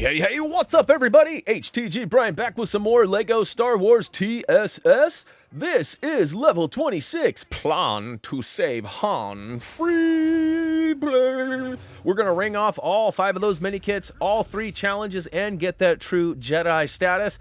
Hey, what's up, everybody? HTG Brian back with some more LEGO Star Wars TSS. This is level 26, Plan to Save Han. Free play. We're going to ring off all 5 of those mini-kits, all 3 challenges, and get that true Jedi status.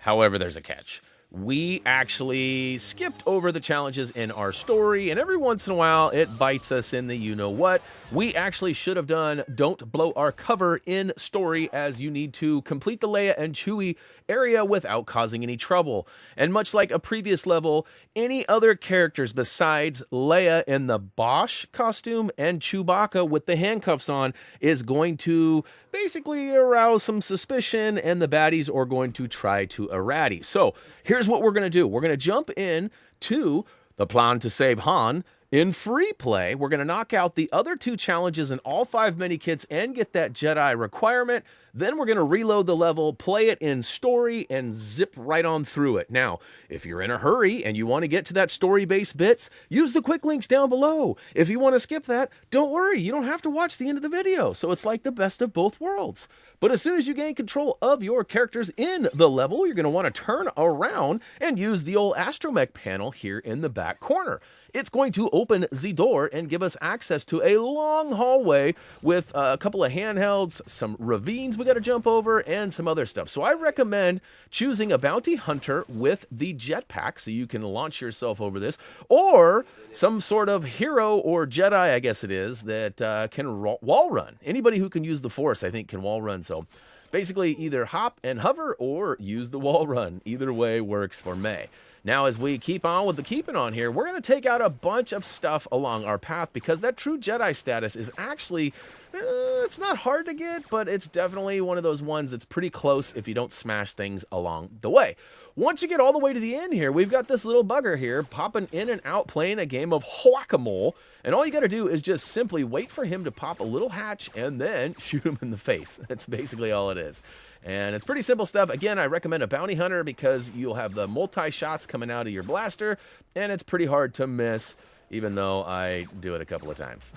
However, there's a catch. We actually skipped over the challenges in our story, and every once in a while, it bites us in the you-know-what. We actually should have done Don't Blow Our Cover in story, as you need to complete the Leia and Chewie area without causing any trouble. And much like a previous level, any other characters besides Leia in the Bosch costume and Chewbacca with the handcuffs on is going to basically arouse some suspicion, and the baddies are going to try to errati. So here's what we're going to do. We're going to jump in to the Plan to Save Han in free play. We're going to knock out the other 2 challenges in all 5 mini-kits and get that Jedi requirement. Then we're going to reload the level, play it in story, and zip right on through it. Now, if you're in a hurry and you want to get to that story-based bits, use the quick links down below. If you want to skip that, don't worry. You don't have to watch the end of the video. So it's like the best of both worlds. But as soon as you gain control of your characters in the level, you're going to want to turn around and use the old astromech panel here in the back corner. It's going to open the door and give us access to a long hallway with a couple of handhelds, some ravines we got to jump over, and some other stuff. So I recommend choosing a bounty hunter with the jetpack so you can launch yourself over this, or some sort of hero or Jedi, I guess it is, that can wall run. Anybody who can use the Force, I think, can wall run. So basically either hop and hover or use the wall run. Either way works for me. Now, as we keep on with the keeping on here, we're going to take out a bunch of stuff along our path, because that true Jedi status is actually, it's not hard to get, but it's definitely one of those ones that's pretty close if you don't smash things along the way. Once you get all the way to the end here, we've got this little bugger here popping in and out playing a game of whack-a-mole, and all you got to do is just simply wait for him to pop a little hatch and then shoot him in the face. That's basically all it is. And it's pretty simple stuff. Again, I recommend a bounty hunter because you'll have the multi-shots coming out of your blaster, and it's pretty hard to miss, even though I do it a couple of times.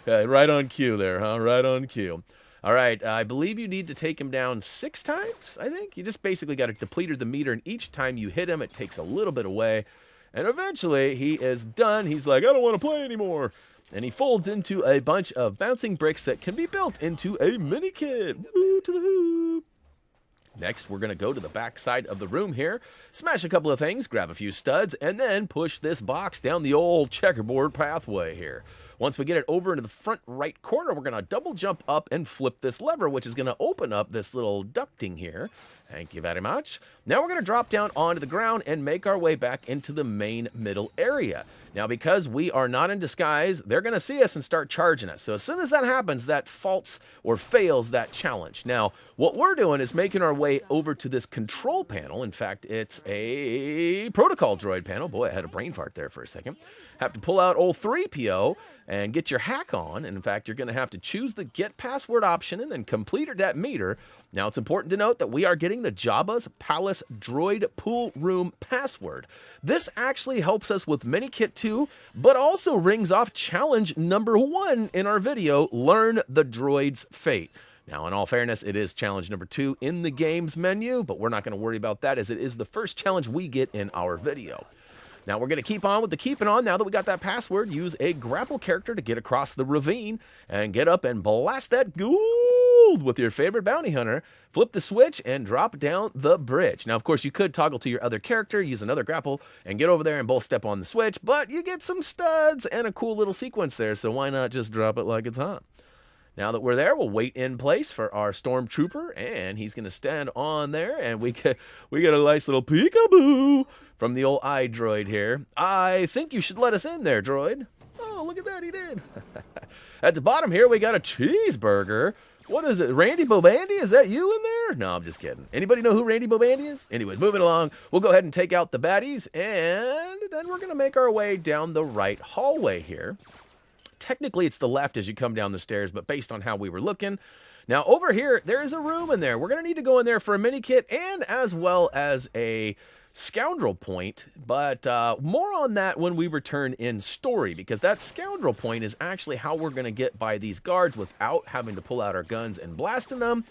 Right on cue there, huh? Right on cue. All right, I believe you need to take him down 6 times, I think. You just basically got to deplete the meter, and each time you hit him, it takes a little bit away. And eventually, he is done. He's like, I don't want to play anymore. And he folds into a bunch of bouncing bricks that can be built into a mini-kit. Woo to the hoop. Next, we're going to go to the back side of the room here, smash a couple of things, grab a few studs, and then push this box down the old checkerboard pathway here. Once we get it over into the front right corner, we're going to double jump up and flip this lever, which is going to open up this little ducting here. Thank you very much. Now we're going to drop down onto the ground and make our way back into the main middle area. Now, because we are not in disguise, they're going to see us and start charging us. So as soon as that happens, that faults or fails that challenge. Now, what we're doing is making our way over to this control panel. In fact, it's a protocol droid panel. Boy, I had a brain fart there for a second. Have to pull out old 3PO and get your hack on. And in fact, you're going to have to choose the get password option and then complete that meter. Now, it's important to note that we are getting the Jabba's Palace Droid Pool Room password. This actually helps us with Minikit 2, but also rings off challenge number 1 in our video, Learn the Droid's Fate. Now, in all fairness, it is challenge number 2 in the game's menu, but we're not going to worry about that as it is the first challenge we get in our video. Now, we're going to keep on with the keeping on. Now that we got that password, use a grapple character to get across the ravine and get up and blast that gold with your favorite bounty hunter. Flip the switch and drop down the bridge. Now, of course, you could toggle to your other character, use another grapple, and get over there and both step on the switch, but you get some studs and a cool little sequence there, so why not just drop it like it's hot? Now that we're there, we'll wait in place for our stormtrooper, and he's going to stand on there, and we get a nice little peekaboo from the old eye droid here. I think you should let us in there, droid. Oh, look at that, he did. At the bottom here, we got a cheeseburger. What is it, Randy Bobandy? Is that you in there? No, I'm just kidding. Anybody know who Randy Bobandy is? Anyways, moving along, we'll go ahead and take out the baddies, and then we're going to make our way down the right hallway here. Technically, it's the left as you come down the stairs, but based on how we were looking. Now, over here, there is a room in there. We're going to need to go in there for a mini kit and as well as a Scoundrel Point, but more on that when we return in story, because that Scoundrel Point is actually how we're going to get by these guards without having to pull out our guns and blasting them.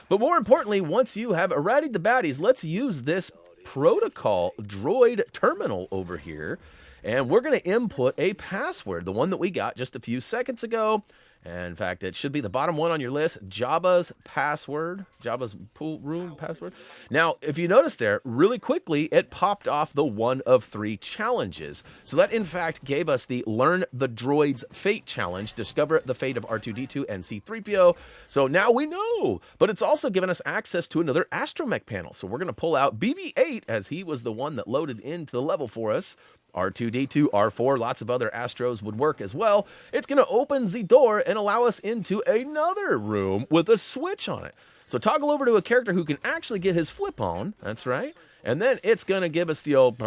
But more importantly, once you have irradiated the baddies, let's use this protocol droid terminal over here, and we're going to input a password, the one that we got just a few seconds ago. And in fact, it should be the bottom one on your list, Jabba's password, Jabba's pool room password. Now, if you notice there, really quickly, it popped off the 1 of 3 challenges. So that, in fact, gave us the Learn the Droid's Fate challenge, discover the fate of R2-D2 and C-3PO. So now we know, but it's also given us access to another astromech panel. So we're going to pull out BB-8, as he was the one that loaded into the level for us. R2-D2, R4, lots of other Astros would work as well. It's going to open the door and allow us into another room with a switch on it. So toggle over to a character who can actually get his flip on. That's right. And then it's going to give us the old... You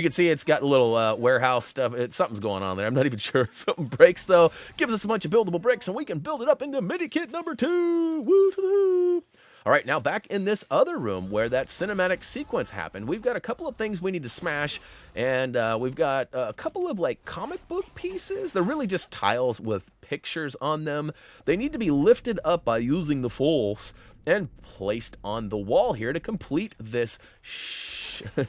can see it's got a little warehouse stuff. Something's going on there. I'm not even sure. Something breaks, though. Gives us a bunch of buildable bricks, and we can build it up into Minikit number 2. Woo to the woo. All right, now back in this other room where that cinematic sequence happened, we've got a couple of things we need to smash, and we've got a couple of, like, comic book pieces. They're really just tiles with pictures on them. They need to be lifted up by using the Force and placed on the wall here to complete this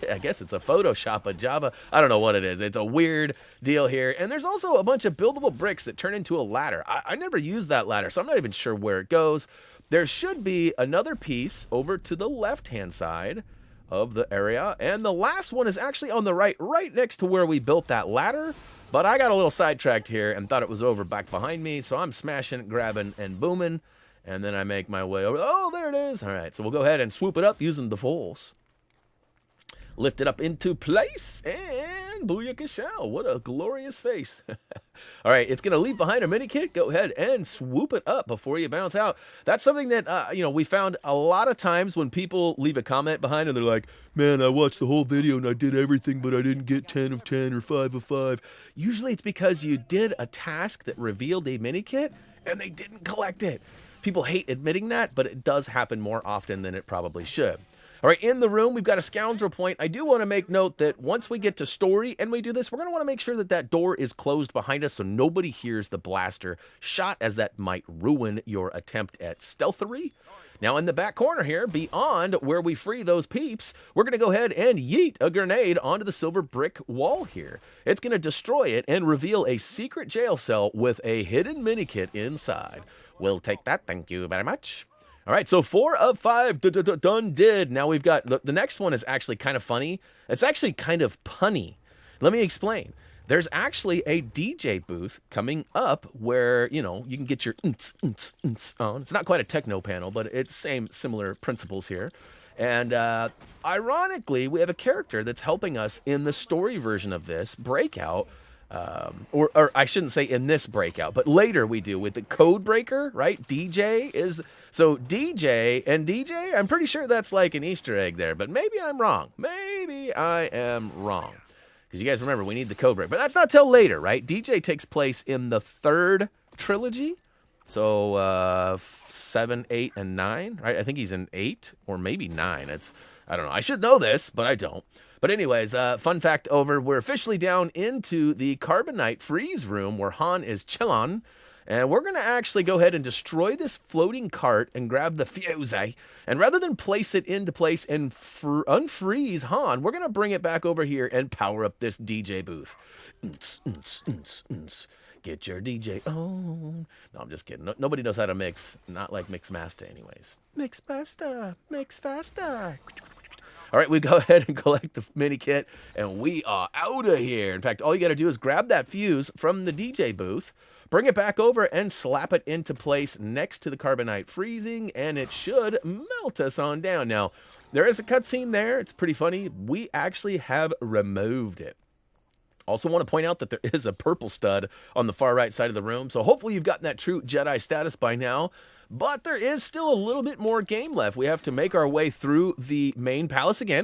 I guess it's a Photoshop of Jabba. I don't know what it is. It's a weird deal here. And there's also a bunch of buildable bricks that turn into a ladder. I never used that ladder, so I'm not even sure where it goes. There should be another piece over to the left-hand side of the area, and the last one is actually on the right next to where we built that ladder, but I got a little sidetracked here and thought it was over back behind me, so I'm smashing, grabbing, and booming, and then I make my way over. Oh, there it is. All right, so we'll go ahead and swoop it up using the Force. Lift it up into place, and booyakashow. What a glorious face. All right, it's going to leave behind a Minikit. Go ahead and swoop it up before you bounce out. That's something that, we found a lot of times when people leave a comment behind and they're like, man, I watched the whole video and I did everything, but I didn't get 10 of 10 or 5 of 5. Usually it's because you did a task that revealed a Minikit and they didn't collect it. People hate admitting that, but it does happen more often than it probably should. All right, in the room, we've got a Scoundrel Point. I do want to make note that once we get to story and we do this, we're going to want to make sure that that door is closed behind us so nobody hears the blaster shot, as that might ruin your attempt at stealthery. Now, in the back corner here, beyond where we free those peeps, we're going to go ahead and yeet a grenade onto the silver brick wall here. It's going to destroy it and reveal a secret jail cell with a hidden Minikit inside. We'll take that. Thank you very much. All right, so 4 of 5 done did. Now we've got, the next one is actually kind of funny. It's actually kind of punny. Let me explain. There's actually a DJ booth coming up where, you can get your on. It's not quite a techno panel, but it's similar principles here. And ironically, we have a character that's helping us in the story version of this breakout. Or I shouldn't say in this breakout, but later we do with the code breaker, right? DJ is, so DJ and DJ, I'm pretty sure that's like an Easter egg there, but maybe I'm wrong. Maybe I am wrong. Because you guys remember, we need the code break, but that's not till later, right? DJ takes place in the 3rd trilogy. So, 7, 8, and 9, right? I think he's in 8 or maybe 9. I don't know. I should know this, but I don't. But anyways, fun fact over, we're officially down into the Carbonite freeze room where Han is chillin', and we're going to actually go ahead and destroy this floating cart and grab the fuse, and rather than place it into place and unfreeze Han, we're going to bring it back over here and power up this DJ booth. Get your DJ on. No, I'm just kidding. Nobody knows how to mix, not like Mixmaster anyways. Mix faster, mix faster. All right, we go ahead and collect the Minikit, and we are out of here. In fact, all you got to do is grab that fuse from the DJ booth, bring it back over, and slap it into place next to the Carbonite freezing, and it should melt us on down. Now, there is a cutscene there. It's pretty funny. We actually have removed it. Also want to point out that there is a purple stud on the far right side of the room, so hopefully you've gotten that true Jedi status by now. But there is still a little bit more game left. We have to make our way through the main palace again.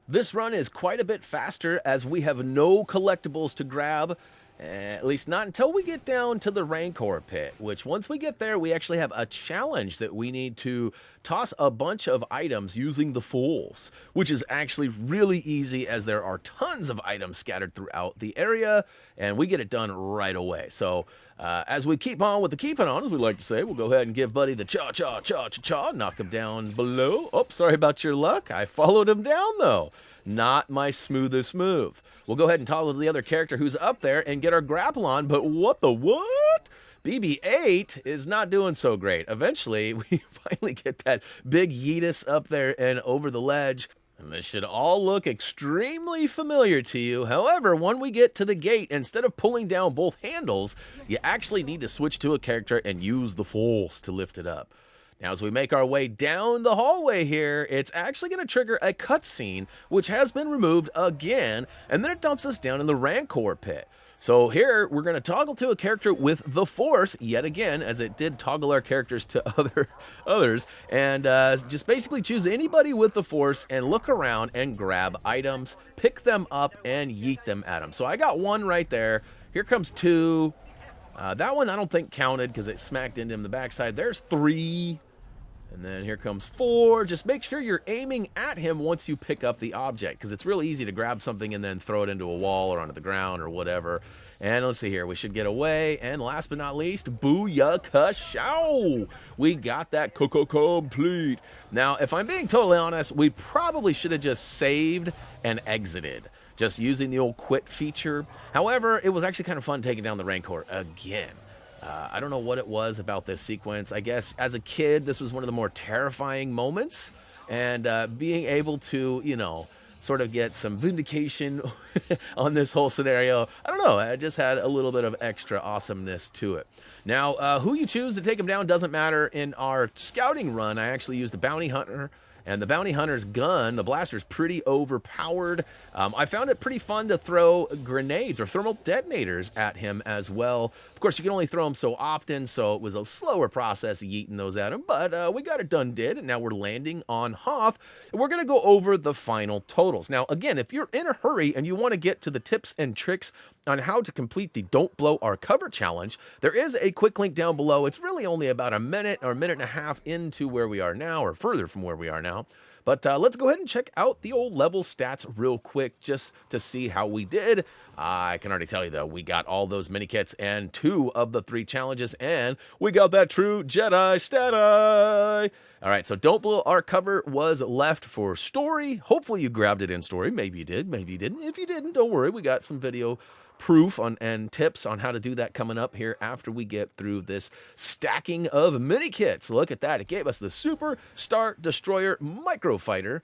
This run is quite a bit faster as we have no collectibles to grab. At least not until we get down to the Rancor pit, which once we get there, we actually have a challenge that we need to toss a bunch of items using the Fools, which is actually really easy as there are tons of items scattered throughout the area, and we get it done right away. So as we keep on with the keeping on, as we like to say, we'll go ahead and give Buddy the cha-cha-cha-cha-cha, knock him down below. Oh, sorry about your luck. I followed him down, though. Not my smoothest move. We'll go ahead and toggle to the other character who's up there and get our grapple on, but what the what? BB-8 is not doing so great. Eventually, we finally get that big Yeetus up there and over the ledge, and this should all look extremely familiar to you. However, when we get to the gate, instead of pulling down both handles, you actually need to switch to a character and use the force to lift it up. Now, as we make our way down the hallway here, it's actually going to trigger a cutscene, which has been removed again, and then it dumps us down in the Rancor pit. So here, we're going to toggle to a character with the Force, yet again, as it did toggle our characters to others, and just basically choose anybody with the Force and look around and grab items, pick them up, and yeet them at them. So I got one right there. Here comes two. That one I don't think counted because it smacked into him in the backside. There's three. And then here comes four. Just make sure you're aiming at him once you pick up the object, because it's real easy to grab something and then throw it into a wall or onto the ground or whatever. And let's see here. We should get away. And last but not least, booyakashow! We got that complete. Now, if I'm being totally honest, we probably should have just saved and exited, just using the old quit feature. However, it was actually kind of fun taking down the Rancor again. I don't know what it was about this sequence. I guess as a kid, this was one of the more terrifying moments. And being able to, you know, sort of get some vindication on this whole scenario, I don't know, it just had a little bit of extra awesomeness to it. Now, who you choose to take him down doesn't matter. In our scouting run, I actually used a bounty hunter. And the bounty hunter's gun, the blaster's pretty overpowered. I found it pretty fun to throw grenades or thermal detonators at him as well. Of course, you can only throw them so often, so it was a slower process yeeting those at him. But we got it done, and now we're landing on Hoth. And we're going to go over the final totals. Now, again, if you're in a hurry and you want to get to the tips and tricks on how to complete the Don't Blow Our Cover challenge, there is a quick link down below. It's really only about a minute or a minute and a half into where we are now, or further from where we are now. But let's go ahead and check out the old level stats real quick just to see how we did. I can already tell you, though, we got all those mini kits and 2 of the 3 challenges, and we got that true Jedi stati. All right, so Don't Blow Our Cover was left for story. Hopefully you grabbed it in story. Maybe you did, maybe you didn't. If you didn't, don't worry. We got some video proof on and tips on how to do that coming up here after we get through this stacking of mini kits. Look at that. It gave us the Super Star Destroyer Microfighter.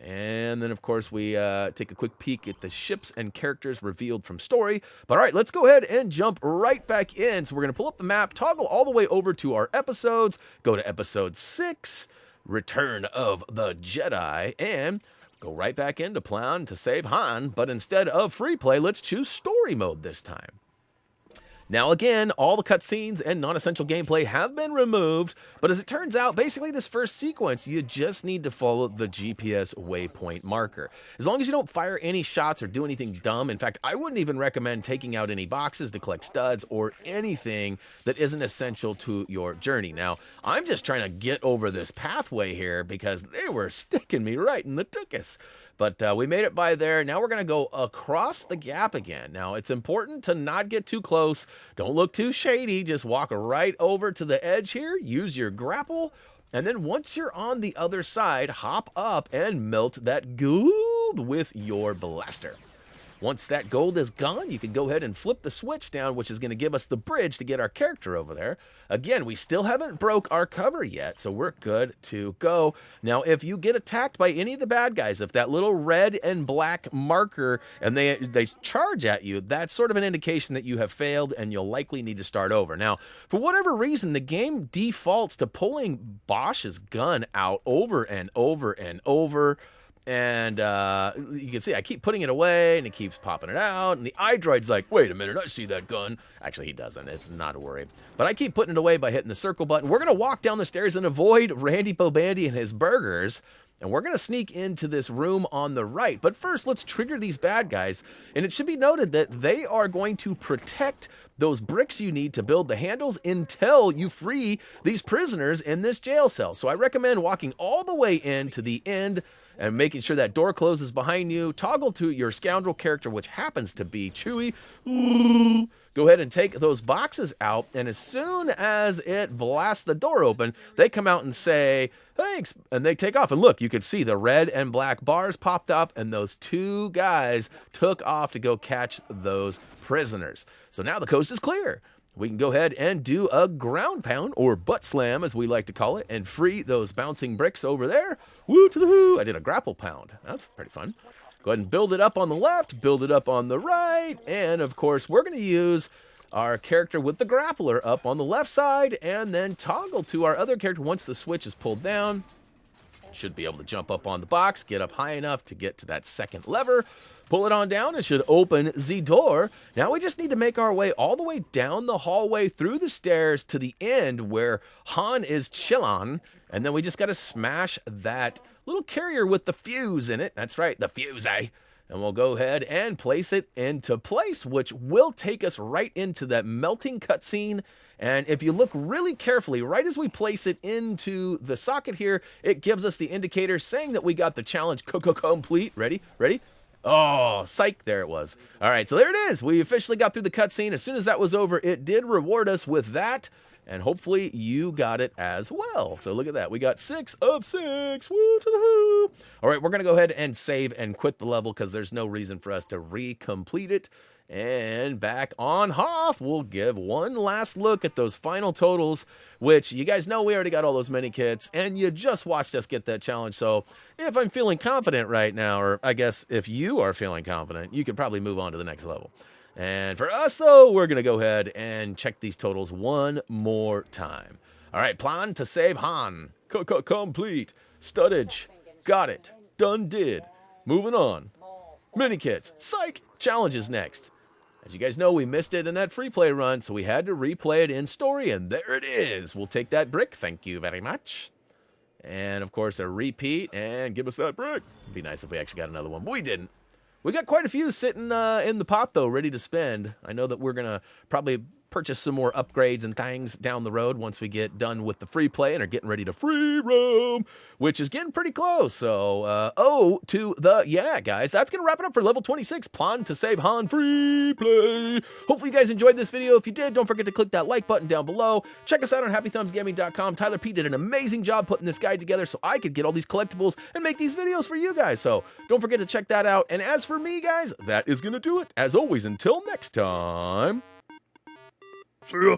And then, of course, we take a quick peek at the ships and characters revealed from story. But all right, let's go ahead and jump right back in. So we're going to pull up the map, toggle all the way over to our episodes, go to episode 6, Return of the Jedi, and go right back into plan to save Han, but instead of free play, let's choose story mode this time. Now again, all the cutscenes and non-essential gameplay have been removed, but as it turns out, basically this first sequence, you just need to follow the GPS waypoint marker. As long as you don't fire any shots or do anything dumb, in fact, I wouldn't even recommend taking out any boxes to collect studs or anything that isn't essential to your journey. Now, I'm just trying to get over this pathway here because they were sticking me right in the tuchus. But we made it by there. Now we're going to go across the gap again. Now, it's important to not get too close. Don't look too shady. Just walk right over to the edge here. Use your grapple. And then once you're on the other side, hop up and melt that gold with your blaster. Once that gold is gone, you can go ahead and flip the switch down, which is going to give us the bridge to get our character over there. Again, we still haven't broke our cover yet, so we're good to go. Now, if you get attacked by any of the bad guys, if that little red and black marker and they charge at you, that's sort of an indication that you have failed and you'll likely need to start over. Now, for whatever reason, the game defaults to pulling Bosch's gun out over and over and over. And you can see I keep putting it away, and he keeps popping it out. And the iDroid's like, wait a minute, I see that gun. Actually, he doesn't. It's not a worry. But I keep putting it away by hitting the circle button. We're going to walk down the stairs and avoid Randy Bobandy and his burgers. And we're going to sneak into this room on the right. But first, let's trigger these bad guys. And it should be noted that they are going to protect those bricks you need to build the handles until you free these prisoners in this jail cell. So I recommend walking all the way in to the end and making sure that door closes behind you. Toggle to your scoundrel character, which happens to be Chewie. Go ahead and take those boxes out, and as soon as it blasts the door open, they come out and say, thanks, and they take off. And look, you could see the red and black bars popped up, and those two guys took off to go catch those prisoners. So now the coast is clear. We can go ahead and do a ground pound, or butt slam, as we like to call it, and free those bouncing bricks over there. Woo to the who. I did a grapple pound. That's pretty fun. Go ahead and build it up on the left, build it up on the right, and of course, we're going to use our character with the grappler up on the left side, and then toggle to our other character once the switch is pulled down. Should be able to jump up on the box, get up high enough to get to that second lever, pull it on down, it should open the door. Now we just need to make our way all the way down the hallway through the stairs to the end where Han is chillin', and then we just got to smash that little carrier with the fuse in it. That's right, the fuse, eh? And we'll go ahead and place it into place, which will take us right into that melting cutscene. And if you look really carefully, right as we place it into the socket here, it gives us the indicator saying that we got the challenge complete. Ready? Ready? Oh, psych, there it was. All right, so there it is. We officially got through the cutscene. As soon as that was over, it did reward us with that. And hopefully you got it as well. So look at that. We got 6 of 6. Woo to the who. All right, we're going to go ahead and save and quit the level because there's no reason for us to recomplete it. And back on Hoth, we'll give one last look at those final totals, which you guys know we already got all those mini kits, and you just watched us get that challenge. So if I'm feeling confident right now, or I guess if you are feeling confident, you could probably move on to the next level. And for us, though, we're going to go ahead and check these totals one more time. All right, plan to save Han. Complete. Studdage. Got it. Done did. Moving on. Mini kits. Psych. Challenges next. As you guys know, we missed it in that free play run, so we had to replay it in story, and there it is. We'll take that brick. Thank you very much. And, of course, a repeat, and give us that brick. It'd be nice if we actually got another one, but we didn't. We got quite a few sitting in the pot, though, ready to spend. I know that we're going to probably purchase some more upgrades and things down the road once we get done with the free play and are getting ready to free roam, which is getting pretty close. So, guys, that's going to wrap it up for level 26, Plan to Save Han free play. Hopefully you guys enjoyed this video. If you did, don't forget to click that like button down below. Check us out on HappyThumbsGaming.com. Tyler P did an amazing job putting this guide together so I could get all these collectibles and make these videos for you guys. So don't forget to check that out. And as for me, guys, that is going to do it. As always, until next time. See ya.